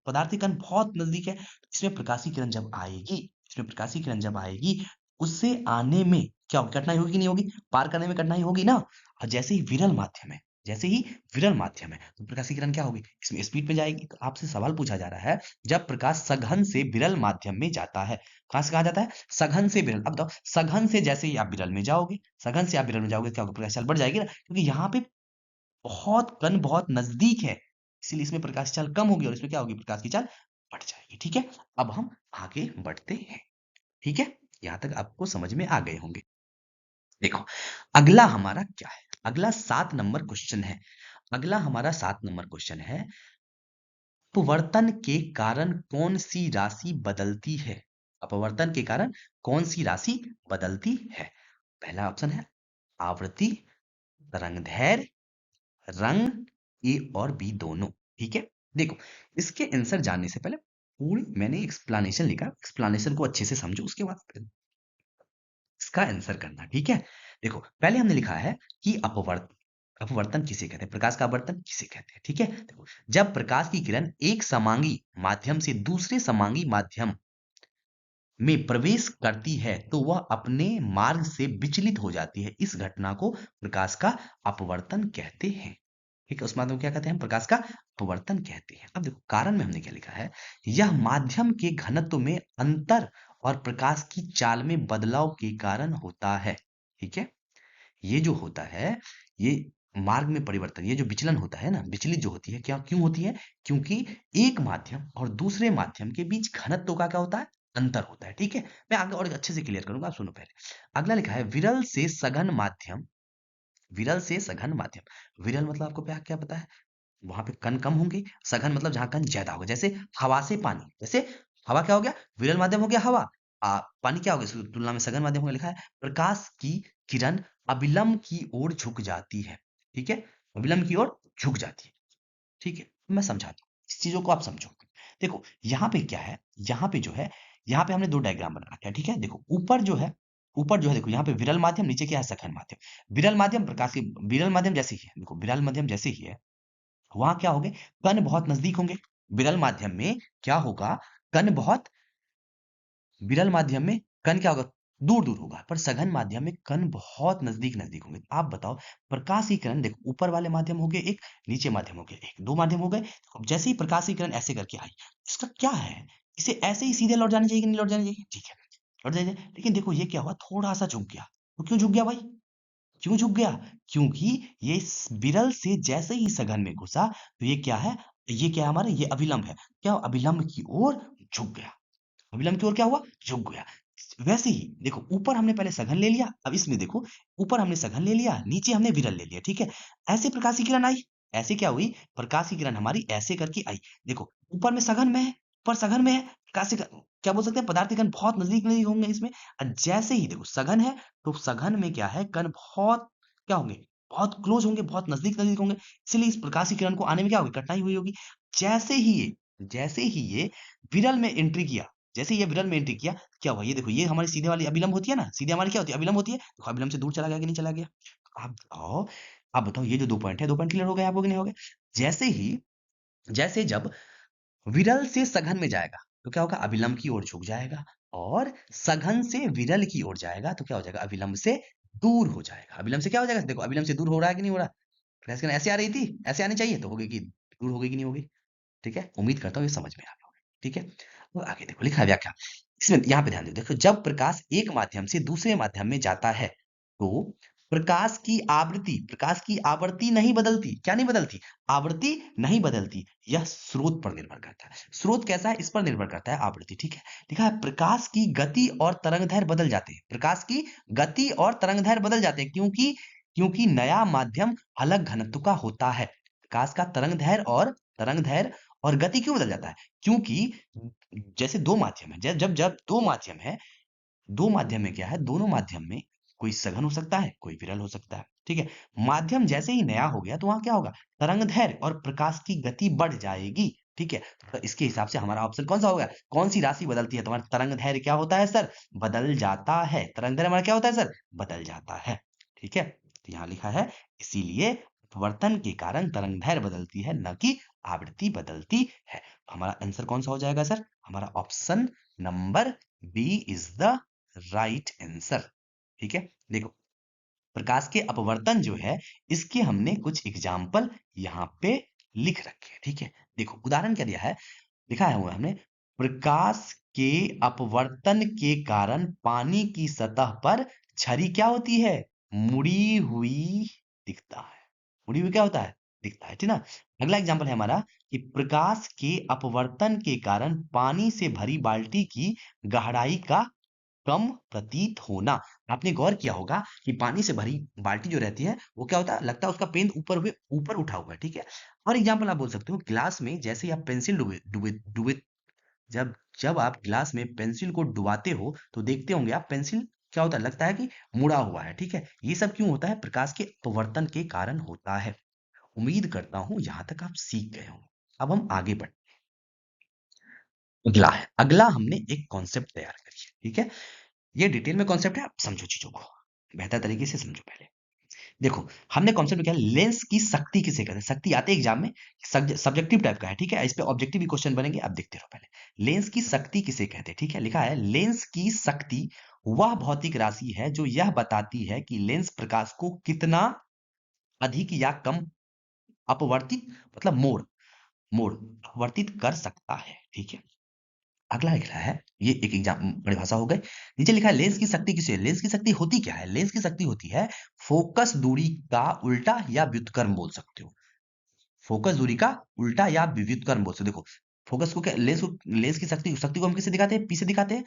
पदार्थ के कण बहुत नजदीक है, इसमें प्रकाश की किरण जब आएगी, इसमें प्रकाश की किरण जब आएगी, उससे आने में क्या होगी? कठिनाई होगी कि नहीं होगी? पार करने में कठिनाई होगी ना। और जैसे ही विरल माध्यम है, जैसे ही विरल माध्यम है, तो प्रकाश की किरण क्या होगी? इसमें स्पीड पे जाएगी। तो आपसे सवाल पूछा जा रहा है, जब प्रकाश सघन से विरल माध्यम में जाता है, कहां से कहा जाता है? सघन से विरल। अब बताओ, सघन से जैसे ही आप विरल में जाओगे, सघन से आप विरल में जाओगे, क्या होगा? प्रकाश चाल बढ़ जाएगी ना, क्योंकि यहाँ पे बहुत कण बहुत नजदीक है, इसीलिए इसमें प्रकाश चाल कम होगी और इसमें क्या होगी? प्रकाश की चाल बढ़ जाएगी, ठीक है। अब हम आगे बढ़ते हैं, ठीक है। यहां तक आपको समझ में आ गए होंगे। देखो अगला हमारा क्या है? अगला 7 नंबर क्वेश्चन है। अगला हमारा 7 नंबर क्वेश्चन है, अपवर्तन के कारण कौन सी राशि बदलती है? अपवर्तन के कारण कौन सी राशि बदलती है? पहला ऑप्शन है आवृत्ति, तरंगदैर्घ्य, रंग, ए और बी दोनों, ठीक है। देखो इसके आंसर जानने से पहले पूरी मैंने एक्सप्लेनेशन लिखा, एक्सप्लेनेशन को अच्छे से समझो, उसके बाद फिर इसका आंसर करना, ठीक है। देखो पहले हमने लिखा है कि अपवर्तन किसे कहते हैं? प्रकाश का अपवर्तन किसे कहते हैं, ठीक है। देखो जब प्रकाश की किरण एक समांगी माध्यम से दूसरे समांगी माध्यम में प्रवेश करती है तो वह अपने मार्ग से विचलित हो जाती है, इस घटना को प्रकाश का अपवर्तन कहते हैं, ठीक है। उस माध्यम को क्या कहते हैं? प्रकाश का अपवर्तन कहते हैं। अब देखो कारण में हमने क्या लिखा है, यह माध्यम के घनत्व में अंतर और प्रकाश की चाल में बदलाव के कारण होता है, ठीक है। ये जो होता है, ये मार्ग में परिवर्तन, ये जो विचलन होता है ना, विचलित जो होती है, क्या क्यों होती है? क्योंकि एक माध्यम और दूसरे माध्यम के बीच घनत्व का क्या होता है? अंतर होता है, ठीक है। मैं आगे और अच्छे से क्लियर करूंगा, आप सुनो पहले। अगला लिखा है, विरल से सघन माध्यम, विरल से सघन माध्यम। विरल मतलब आपको क्या क्या पता है? वहां पे कण कम होंगे। सघन मतलब जहां कण ज्यादा होगा, जैसे हवा से पानी, जैसे हवा क्या हो गया? विरल माध्यम हो गया हवा। पानी क्या होगा इसकी तुलना में सघन माध्यम होगा, लिखा है प्रकाश की किरण अविलंब की ओर झुक जाती है। ठीक है, अविलंब की ओर झुक जाती है। ठीक है, मैं समझाता हूँ, इस चीजों को आप समझो। देखो यहाँ पे क्या है, यहाँ पे जो है, यहाँ पे हमने दो डायग्राम बना रखा है। ठीक है, देखो ऊपर जो है देखो, यहाँ पे विरल माध्यम, नीचे क्या है सघन माध्यम। विरल माध्यम प्रकाश की, विरल माध्यम जैसे ही है, देखो विरल माध्यम जैसे ही है, वहां क्या होंगे, कण बहुत नजदीक होंगे। विरल माध्यम में क्या होगा, कण बहुत, विरल माध्यम में कण क्या होगा, दूर दूर होगा, पर सघन माध्यम में कण बहुत नजदीक नजदीक होंगे। आप बताओ, प्रकाश की किरण देखो, ऊपर वाले माध्यम हो गए एक, नीचे माध्यम हो गए एक, दो माध्यम हो गए। अब जैसे ही प्रकाश की किरण ऐसे करके आई, इसका क्या है, इसे ऐसे ही सीधे लौट जानी चाहिए कि नहीं लौट जानी चाहिए, ठीक है लौट जानी चाहिए। लेकिन देखो ये क्या हुआ, थोड़ा सा झुक गया। तो क्यों झुक गया भाई, क्यों झुक गया, क्योंकि ये विरल से जैसे ही सघन में घुसा, तो ये क्या है, ये क्या है हमारा, ये अभिलंब है, क्या अभिलंब की ओर झुक गया। अभिलंब की ओर क्या हुआ, झुक गया। वैसे ही देखो, ऊपर हमने पहले सघन ले लिया, अब इसमें देखो, ऊपर हमने सघन ले लिया, नीचे हमने विरल ले लिया। ठीक है, ऐसे प्रकाश की किरण आई, ऐसे क्या हुई, प्रकाश की किरण हमारी ऐसे करके आई। देखो ऊपर में सघन में है, ऊपर सघन में है, प्रकाश की क्या बोल सकते हैं, पदार्थ के कण बहुत नजदीक नजदीक होंगे इसमें। और जैसे ही देखो सघन है, तो सघन में क्या है, कण बहुत क्या होंगे, बहुत क्लोज होंगे, बहुत नजदीक नजदीक होंगे, इसलिए इस प्रकाश की किरण को आने में क्या होगी, कठिनाई हुई होगी। जैसे ही ये विरल में एंट्री किया, जैसे ये विरल में एंट्री किया, क्या हुआ, ये देखो, ये हमारी सीधे वाली अभिलंब होती है ना, सीधे हमारी क्या होती है, अभिलंब होती है, देखो अभिलंब से दूर चला गया कि नहीं चला गया। आप बताओ ये जो दो पॉइंट है, दो पॉइंट क्लियर हो गए आपको कि नहीं हो गए। जैसे ही, जैसे जब विरल से सघन में जाएगा, तो क्या होगा, अभिलंब की ओर झुक जाएगा, और सघन से विरल की ओर जाएगा, तो क्या हो जाएगा, अभिलंब से दूर हो जाएगा। अभिलंब से क्या हो जाएगा, देखो अभिलंब से दूर हो रहा है कि नहीं हो रहा, प्रकाश किरण ऐसे आ रही थी, ऐसे आनी चाहिए, तो होगी कि दूर होगी कि नहीं होगी। ठीक है, उम्मीद करता हूँ ये समझ में आ गया होगा। ठीक है, तो आगे देखो लिखा है व्याख्या, इसमें यहाँ पे ध्यान दो, देखो जब प्रकाश एक माध्यम से दूसरे माध्यम में जाता है, तो प्रकाश की आवृत्ति नहीं बदलती, क्या नहीं बदलती, आवृत्ति नहीं बदलती, यह स्रोत पर निर्भर करता है। स्रोत कैसा है, इस पर निर्भर करता है आवृत्ति। ठीक है, लिखा है प्रकाश की गति और तरंगदैर्घ्य बदल जाते हैं, प्रकाश की गति और तरंगदैर्घ्य बदल जाते हैं, क्योंकि क्योंकि नया माध्यम अलग घनत्व का होता है। प्रकाश का तरंगदैर्घ्य और गति क्यों बदल जाता है, क्योंकि जैसे दो माध्यम है, जब जब दो माध्यम है, दो माध्यम में क्या है, दोनों माध्यम में कोई सघन हो सकता है, कोई विरल हो सकता है। ठीक है, माध्यम जैसे ही नया हो गया, तो वहां क्या होगा, तरंगदैर्घ्य और प्रकाश की गति बढ़ जाएगी। ठीक है, तो इसके हिसाब से हमारा ऑप्शन कौन सा होगा, कौन सी राशि बदलती है, तुम्हारा तरंगदैर्घ्य क्या होता है सर, बदल जाता है। तरंगदैर्घ्य हमारा क्या होता है सर, बदल जाता है। ठीक है, तो यहाँ लिखा है, इसीलिए अपवर्तन के कारण तरंगदैर्घ्य बदलती है, न कि आवृत्ति बदलती है। तो हमारा आंसर कौन सा हो जाएगा सर, हमारा option number B is the right answer. ठीक है, देखो प्रकाश के अपवर्तन जो है, इसके हमने कुछ एग्जाम्पल यहाँ पे लिख रखे हैं। ठीक है, देखो उदाहरण क्या दिया है, दिखाया हुआ है हमने, प्रकाश के अपवर्तन के कारण पानी की सतह पर छरी क्या होती है, मुड़ी हुई दिखता है। मुड़ी हुई क्या होता है, दिखता है, ठीक ना। अगला एग्जाम्पल है हमारा, कि प्रकाश के अपवर्तन के कारण पानी से भरी बाल्टी की गहराई का कम प्रतीत होना। आपने गौर किया होगा कि पानी से भरी बाल्टी जो रहती है, वो क्या होता है, लगता है उसका पेंट ऊपर उठा हुआ है। ठीक है, और एग्जाम्पल आप बोल सकते हो, ग्लास में जैसे ही आप पेंसिल डुबे डुबे डुबे जब जब आप ग्लास में पेंसिल को डुबाते हो, तो देखते होंगे आप, पेंसिल क्या होता है, लगता है कि मुड़ा हुआ है। ठीक है, ये सब क्यों होता है, प्रकाश के अपवर्तन के कारण होता है। उम्मीद करता हूं यहां तक आप सीख गए होंगे। अब हम आगे बढ़, अगला हमने एक कॉन्सेप्ट तैयार करी है। ठीक है, ये डिटेल में कॉन्सेप्ट है, आप समझो चीजों को, बेहतर तरीके से समझो। पहले देखो, हमने कॉन्सेप्ट में क्या, लेंस की शक्ति किसे कहते हैं, शक्ति आते हैं एग्जाम में, सब्जेक्टिव टाइप का है। ठीक है, इस पे ऑब्जेक्टिव भी क्वेश्चन बनेंगे, आप देखते रहो। पहले लेंस की शक्ति किसे कहते हैं, ठीक है, लिखा है लेंस की शक्ति वह भौतिक राशि है जो यह बताती है कि लेंस प्रकाश को कितना अधिक या कम अपवर्तित, मतलब मोड़ मोड़ अपवर्तित कर सकता है। ठीक है, अगला लिखा है, ये एक एग्जाम परिभाषा हो गई। नीचे लिखा है लेंस की शक्ति किसे है? लेंस की शक्ति होती क्या है? लेंस की शक्ति होती है फोकस दूरी का उल्टा या व्युत्क्रम बोल सकते हो। फोकस दूरी का उल्टा या व्युत्क्रम बोल सकते हो। देखो फोकस को क्या, लेंस की शक्ति शक्ति को हम किससे दिखाते हैं, पी से दिखाते हैं।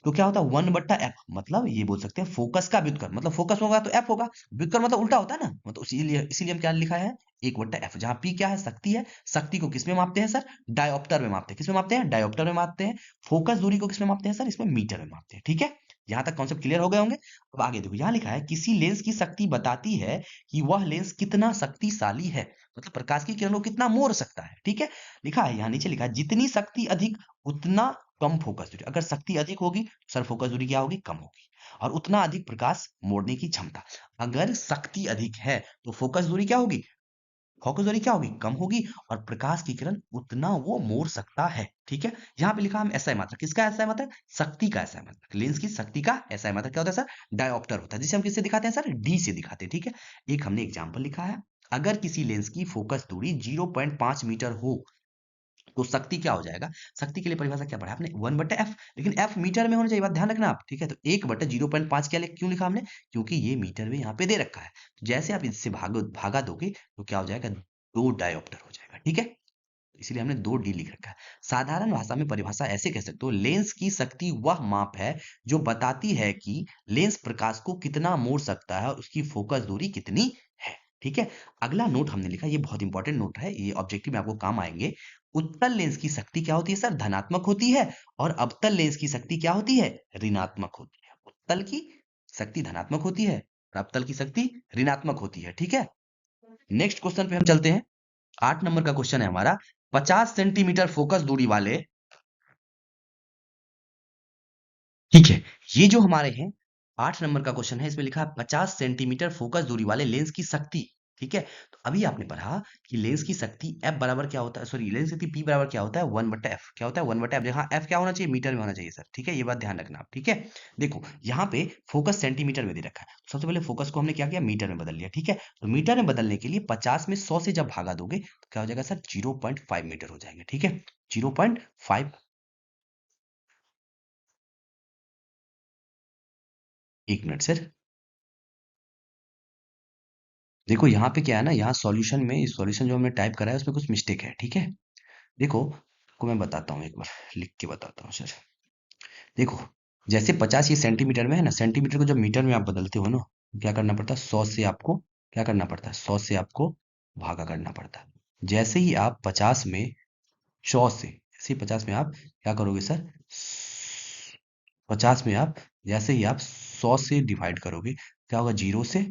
तो क्या होता है 1/f, मतलब ये बोल सकते हैं फोकस का व्युत्क्रम, मतलब फोकस होगा तो f होगा, व्युत्क्रम मतलब उल्टा होता है ना, मतलब इसीलिए हम क्या लिखा है 1/f, जहां p क्या है, शक्ति है। शक्ति को किसमें मापते हैं सर, डायोप्टर में मापते हैं। किसमें मापते हैं, डायोप्टर में मापते हैं। फोकस दूरी को किसमें मापते हैं सर, इसमें मीटर में मापते हैं। ठीक है, यहां तक कॉन्सेप्ट क्लियर हो गए होंगे। अब आगे देखो, यहाँ लिखा है किसी लेंस की शक्ति बताती है कि वह लेंस कितना शक्तिशाली है, मतलब प्रकाश की किरण को कितना मोड़ सकता है। ठीक है, लिखा है यहाँ नीचे लिखा है जितनी शक्ति अधिक उतना कम फोकस दूरी। अगर शक्ति अधिक होगी सर फोकस दूरी क्या होगी, कम होगी। और उतना अधिक प्रकाश मोड़ने की क्षमता, अगर शक्ति अधिक है तो फोकस दूरी क्या होगी, फोकस दूरी क्या होगी, कम होगी। और प्रकाश की किरण उतना वो मोड़ सकता है। ठीक है, यहाँ पे लिखा हम एसआई मात्रक, किसका एसआई मात्रक, शक्ति का एसआई मात्रक, लेंस की शक्ति का एसआई मात्रक क्या होता है सर, डायोप्टर होता है, जिसे हम किससे दिखाते हैं सर, डी से दिखाते हैं। ठीक है, एक हमने एग्जाम्पल लिखा है, अगर किसी लेंस की फोकस दूरी 0.5 मीटर हो तो शक्ति क्या हो जाएगा, शक्ति के लिए परिभाषा क्या पढ़ा आपने, 1/f, लेकिन f मीटर में होना चाहिए, बात ध्यान रखना आप। ठीक है, तो 1/0.5 क्या क्यों लिखा हमने, क्योंकि ये मीटर में यहाँ पे दे रखा है। तो जैसे आप इससे भागा दोगे तो क्या हो जाएगा, 2 डायोप्टर हो जाएगा। ठीक है, इसीलिए हमने 2d लिख रखा है। साधारण भाषा में परिभाषा ऐसे कह सकते हो, लेंस की शक्ति वह माप है जो बताती है कि लेंस प्रकाश को कितना मोड़ सकता है और उसकी फोकस दूरी कितनी है। ठीक है, अगला नोट हमने लिखा, ये बहुत इंपॉर्टेंट नोट है, ये ऑब्जेक्टिव में आपको काम आएंगे। उत्तल लेंस की शक्ति क्या होती है सर, धनात्मक होती है, और अवतल लेंस की शक्ति क्या होती है, ऋणात्मक होती है। उत्तल की शक्ति धनात्मक होती है और अवतल की शक्ति ऋणात्मक होती है। ठीक है, नेक्स्ट क्वेश्चन पे हम चलते हैं। 8 नंबर का क्वेश्चन है हमारा, 50 सेंटीमीटर फोकस दूरी वाले, ठीक है, ये जो हमारे हैं 8 नंबर का क्वेश्चन है, इसमें लिखा है 50 सेंटीमीटर फोकस दूरी वाले लेंस की शक्ति। ठीक है, तो अभी आपने पढ़ा कि लेंस की शक्ति f बराबर क्या होता है, सॉरी लेंस की शक्ति p बराबर क्या होता है, 1/f, क्या होता है 1/f, जहां f क्या होना चाहिए, मीटर में होना चाहिए सर। ठीक है, ये बात ध्यान रखना आप। ठीक है, देखो यहाँ पे फोकस सेंटीमीटर में दे रखा है, सबसे पहले फोकस को हमने क्या किया, मीटर में बदल लिया। ठीक है, तो मीटर में बदलने के लिए 50 में 100 से जब भागा दोगे तो क्या हो जाएगा सर, 0.5 मीटर हो जाएंगे। ठीक है, 0.5, एक मिनट सर, देखो यहाँ पे क्या है ना, यहाँ सॉल्यूशन में, इस सॉल्यूशन जो हमने टाइप करा है उसमें कुछ मिस्टेक है। ठीक है, देखो आपको मैं बताता हूँ, एक बार लिख के बताता हूँ सर। देखो, जैसे 50 ये सेंटीमीटर में है ना, सेंटीमीटर को जब मीटर में आप बदलते हो ना, तो क्या करना पड़ता है, 100 से आपको क्या करना पड़ता है, 100 से आपको भागा करना पड़ता है। जैसे ही आप 50 में 100 से, जैसे ही 50 में आप क्या करोगे सर, 50 में आप जैसे ही आप 100 से डिवाइड करोगे, क्या होगा, जीरो से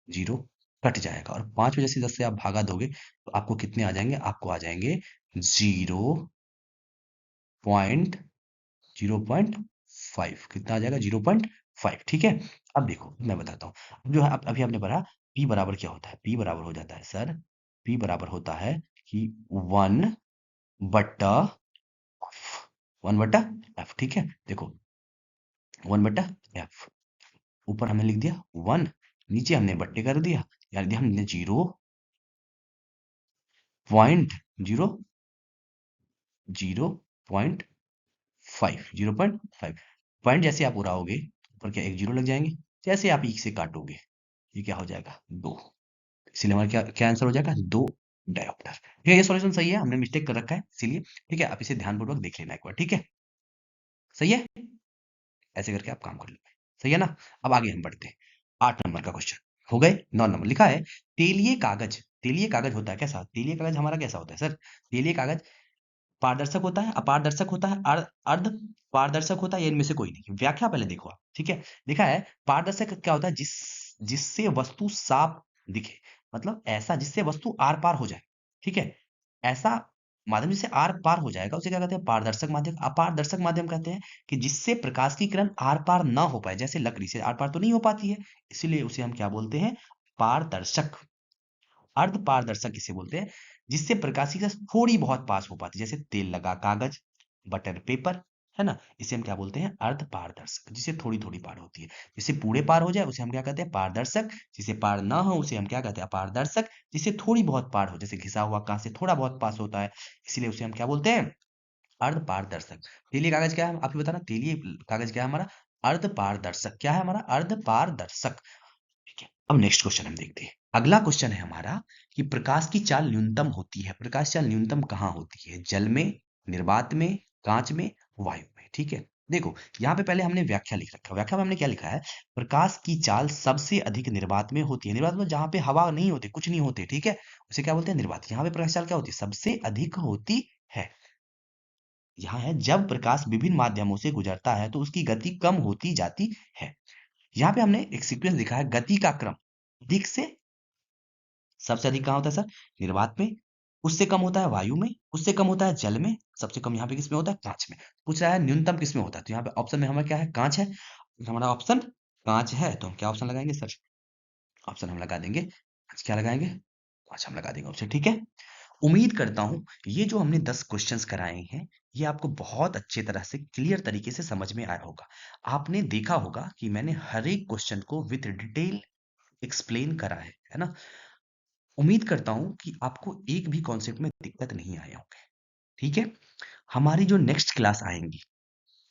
जीरो कट जाएगा, और 5 में जैसे 10 से आप भागा दोगे तो आपको कितने आ जाएंगे, आपको आ जाएंगे 0.05, कितना आ जाएगा, 0.5। ठीक है, अब देखो मैं बताता हूँ, अब जो है अभी आपने पढ़ा p बराबर क्या होता है, p बराबर हो जाता है सर, p बराबर होता है कि 1/f। ठीक है, देखो 1/f, ऊपर हमने लिख दिया 1, नीचे हमने बट्टे कर दिया, यानी हमने 0.05, 0.5 पॉइंट जैसे आप उड़ाओगे ऊपर क्या एक जीरो लग जाएंगे, जैसे आप एक से काटोगे ये क्या हो जाएगा, 2। इसीलिए हमारा क्या क्या आंसर हो जाएगा, 2 डायोप्टर। ठीक है, ये सॉल्यूशन सही है, हमने मिस्टेक कर रखा है इसीलिए। ठीक है, आप इसे ध्यानपूर्वक देख लेना एक बार। ठीक है, सही है, ऐसे करके आप काम कर लो, सही है ना। अब आगे हम बढ़ते हैं, 8 नंबर का क्वेश्चन हो गए। 9 नंबर लिखा है, तेलीय कागज, तेलीय कागज होता है कैसा, तेलीय कागज हमारा कैसा होता है सर, तेलीय कागज पारदर्शक होता है, अपारदर्शक होता है, अर्ध पारदर्शक होता है, या इनमें से कोई नहीं। व्याख्या पहले देखो आप। ठीक है, लिखा है पारदर्शक क्या होता है, जिससे वस्तु साफ दिखे, मतलब ऐसा जिससे वस्तु आर पार हो जाए। ठीक है, ऐसा माध्यम जिससे आर पार हो जाएगा उसे क्या कहते हैं, पारदर्शक माध्यम। अपारदर्शक माध्यम कहते हैं कि जिससे प्रकाश की किरण आर पार ना हो पाए, जैसे लकड़ी से आर पार तो नहीं हो पाती है, इसीलिए उसे हम क्या बोलते हैं, पारदर्शक। अर्ध पारदर्शक किसे बोलते हैं, जिससे प्रकाश की किरण थोड़ी बहुत पास हो पाती है, जैसे तेल लगा कागज, बटर पेपर, है ना, इसे हम क्या बोलते हैं, अर्ध पारदर्शक, जिसे थोड़ी थोड़ी पार होती है। जिससे पूरे पार हो जाए उसे हम क्या कहते हैं, पारदर्शक। जिसे पार ना हो उसे हम क्या कहते हैं, अपारदर्शक। जिसे थोड़ी बहुत पार हो, जैसे घिसा हुआ कांच से थोड़ा बहुत पास होता है, इसलिए उसे हम क्या बोलते हैं, अर्ध पारदर्शक। तेलीय कागज क्या है, आप ही बताना, तेलीय कागज क्या है हमारा, अर्ध पारदर्शक। क्या है हमारा, अर्ध पारदर्शक। ठीक है, अब नेक्स्ट क्वेश्चन हम देखते हैं। अगला क्वेश्चन है हमारा कि प्रकाश की चाल न्यूनतम होती है, प्रकाश चाल न्यूनतम कहाँ होती है, जल में, निर्वात में, कांच में, वायु में। ठीक है, देखो, यहाँ पे पहले हमने व्याख्या लिख रखा है। व्याख्या में हमने क्या लिखा है? प्रकाश की चाल सबसे अधिक निर्वात में होती है। निर्वात में जहाँ पे हवा नहीं होती, कुछ नहीं होते, ठीक है? उसे क्या बोलते हैं? निर्वात। यहाँ पे प्रकाश चाल क्या होती है? सबसे अधिक होती है। यहाँ है जब प्रकाश विभिन्न माध्यमों से गुजरता है तो उसकी गति कम होती जाती है। यहाँ पे हमने एक सीक्वेंस लिखा है, गति का क्रम। अधिक से सबसे अधिक कहाँ होता है सर? निर्वात में। उससे कम होता है वायु में, उससे कम होता है जल में, सबसे कम यहाँ पे किसमें होता है? कांच में। पूछ रहा है न्यूनतम किसमें होता है, तो यहाँ पे ऑप्शन में हमारा क्या है? कांच है। हमारा ऑप्शन कांच है, तो हम क्या ऑप्शन लगाएंगे सर? ऑप्शन हम लगा देंगे कांच। क्या लगाएंगे? कांच हम लगा देंगे ऑप्शन, ठीक है। उम्मीद करता हूं ये जो हमने 10 क्वेश्चंस कराए हैं, ये आपको बहुत अच्छे तरह से क्लियर तरीके से समझ में आया होगा। आपने देखा होगा कि मैंने हर एक क्वेश्चन को विद डिटेल एक्सप्लेन करा है ना? उम्मीद करता हूं कि आपको एक भी कॉन्सेप्ट में दिक्कत नहीं आए होंगे, ठीक है? हमारी जो नेक्स्ट क्लास आएंगी,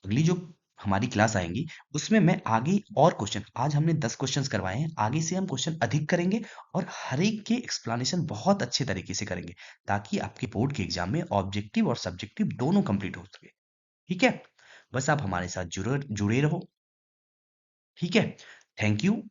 अगली जो हमारी क्लास आएंगी, उसमें मैं आगे और क्वेश्चन, आज हमने 10 क्वेश्चंस करवाए हैं, आगे से हम क्वेश्चन अधिक करेंगे और हर एक के एक्सप्लेनेशन बहुत अच्छे तरीके से करेंगे, ताकि आपके बोर्ड के एग्जाम में ऑब्जेक्टिव और सब्जेक्टिव दोनों कंप्लीट हो सके, ठीक है? बस आप हमारे साथ जुड़े जुड़े रहो, ठीक है? Thank you.